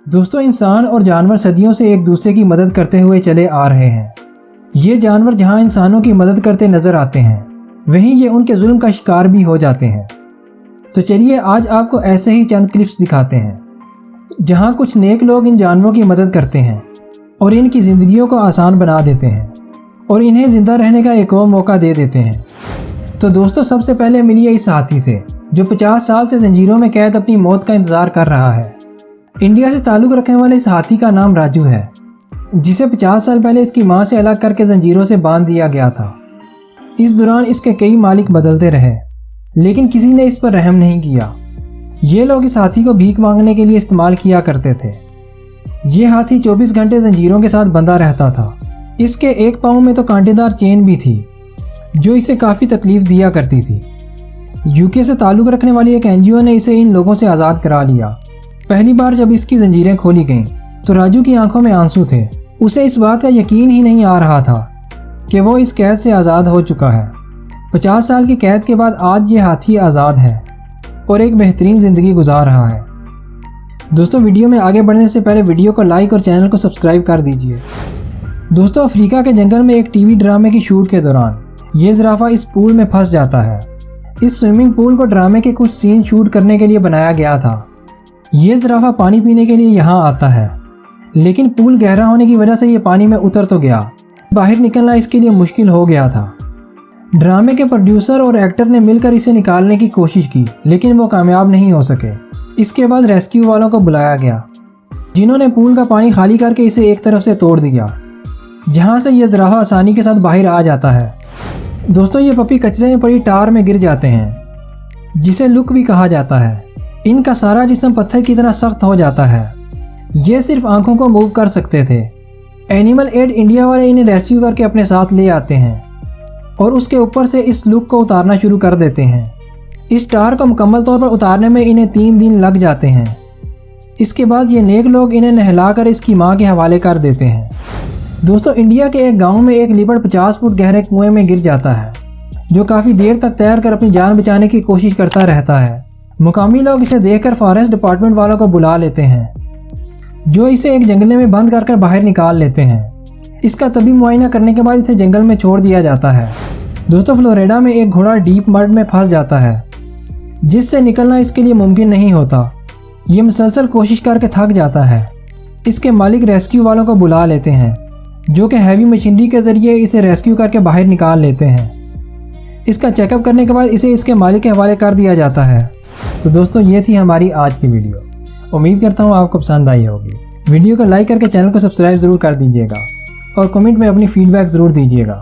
दोस्तों, इंसान और जानवर सदियों से एक दूसरे की मदद करते हुए चले आ रहे हैं। ये जानवर जहां इंसानों की मदद करते नजर आते हैं, वहीं ये उनके जुल्म का शिकार भी हो जाते हैं। तो चलिए आज आपको ऐसे ही चंद क्लिप्स दिखाते हैं जहां कुछ नेक लोग इन जानवरों की मदद करते हैं और इनकी ज़िंदगियों को आसान बना देते हैं और इन्हें ज़िंदा रहने का एक और मौका दे देते हैं। तो दोस्तों, सबसे पहले मिलिए इस हाथी से जो 50 साल से जंजीरों में कैद अपनी मौत का इंतज़ार कर रहा है। इंडिया से ताल्लुक़ रखने वाले इस हाथी का नाम राजू है, जिसे 50 साल पहले इसकी मां से अलग करके जंजीरों से बांध दिया गया था। इस दौरान इसके कई मालिक बदलते रहे, लेकिन किसी ने इस पर रहम नहीं किया। ये लोग इस हाथी को भीख मांगने के लिए इस्तेमाल किया करते थे। ये हाथी 24 घंटे जंजीरों के साथ बंधा रहता था। इसके एक पाँव में तो कांटेदार चेन भी थी, जो इसे काफ़ी तकलीफ दिया करती थी। यूके से ताल्लुक़ रखने वाली एक एनजीओ ने इसे इन लोगों से आज़ाद करा लिया। पहली बार जब इसकी जंजीरें खोली गईं, तो राजू की आंखों में आंसू थे। उसे इस बात का यकीन ही नहीं आ रहा था कि वो इस कैद से आज़ाद हो चुका है। 50 साल की कैद के बाद आज ये हाथी आज़ाद है और एक बेहतरीन ज़िंदगी गुजार रहा है। दोस्तों, वीडियो में आगे बढ़ने से पहले वीडियो को लाइक और चैनल को सब्सक्राइब कर दीजिए। दोस्तों, अफ्रीका के जंगल में एक टीवी ड्रामे की शूट के दौरान ये ज़राफ़ा इस पूल में फंस जाता है। इस स्विमिंग पूल को ड्रामे के कुछ सीन शूट करने के लिए बनाया गया था। ये ज़राफ़ा पानी पीने के लिए यहाँ आता है, लेकिन पूल गहरा होने की वजह से ये पानी में उतर तो गया, बाहर निकलना इसके लिए मुश्किल हो गया था। ड्रामे के प्रोड्यूसर और एक्टर ने मिलकर इसे निकालने की कोशिश की, लेकिन वो कामयाब नहीं हो सके। इसके बाद रेस्क्यू वालों को बुलाया गया, जिन्होंने पूल का पानी खाली करके इसे एक तरफ से तोड़ दिया, जहाँ से ये ज़राफ़ा आसानी के साथ बाहर आ जाता है। दोस्तों, ये पपी कचरे में पड़ी टार में गिर जाते हैं, जिसे लुक भी कहा जाता है। इनका सारा जिस्म पत्थर की तरह सख्त हो जाता है। ये सिर्फ आंखों को मूव कर सकते थे। एनिमल एड इंडिया वाले इन्हें रेस्क्यू करके अपने साथ ले आते हैं और उसके ऊपर से इस लुक को उतारना शुरू कर देते हैं। इस टार को मुकम्मल तौर पर उतारने में इन्हें 3 दिन लग जाते हैं। इसके बाद ये नेक लोग इन्हें नहलाकर इसकी माँ के हवाले कर देते हैं। दोस्तों, इंडिया के एक गांव में एक लीपर्ड 50 फुट गहरे कुएं में गिर जाता है, जो काफ़ी देर तक तैर कर अपनी जान बचाने की कोशिश करता रहता है। मुकामी लोग इसे देखकर फॉरेस्ट डिपार्टमेंट वालों को बुला लेते हैं, जो इसे एक जंगले में बंद कर बाहर निकाल लेते हैं। इसका तभी मुआयना करने के बाद इसे जंगल में छोड़ दिया जाता है। दोस्तों, फ्लोरिडा में एक घोड़ा डीप मड में फंस जाता है, जिससे निकलना इसके लिए मुमकिन नहीं होता। ये मुसलसल कोशिश करके थक जाता है। इसके मालिक रेस्क्यू वालों को बुला लेते हैं, जो कि हैवी मशीनरी के ज़रिए इसे रेस्क्यू करके बाहर निकाल लेते हैं। इसका चेकअप करने के बाद इसे इसके मालिक के हवाले कर दिया जाता है। तो दोस्तों, ये थी हमारी आज की वीडियो। उम्मीद करता हूँ आपको पसंद आई होगी। वीडियो को लाइक करके चैनल को सब्सक्राइब ज़रूर कर दीजिएगा और कमेंट में अपनी फीडबैक ज़रूर दीजिएगा।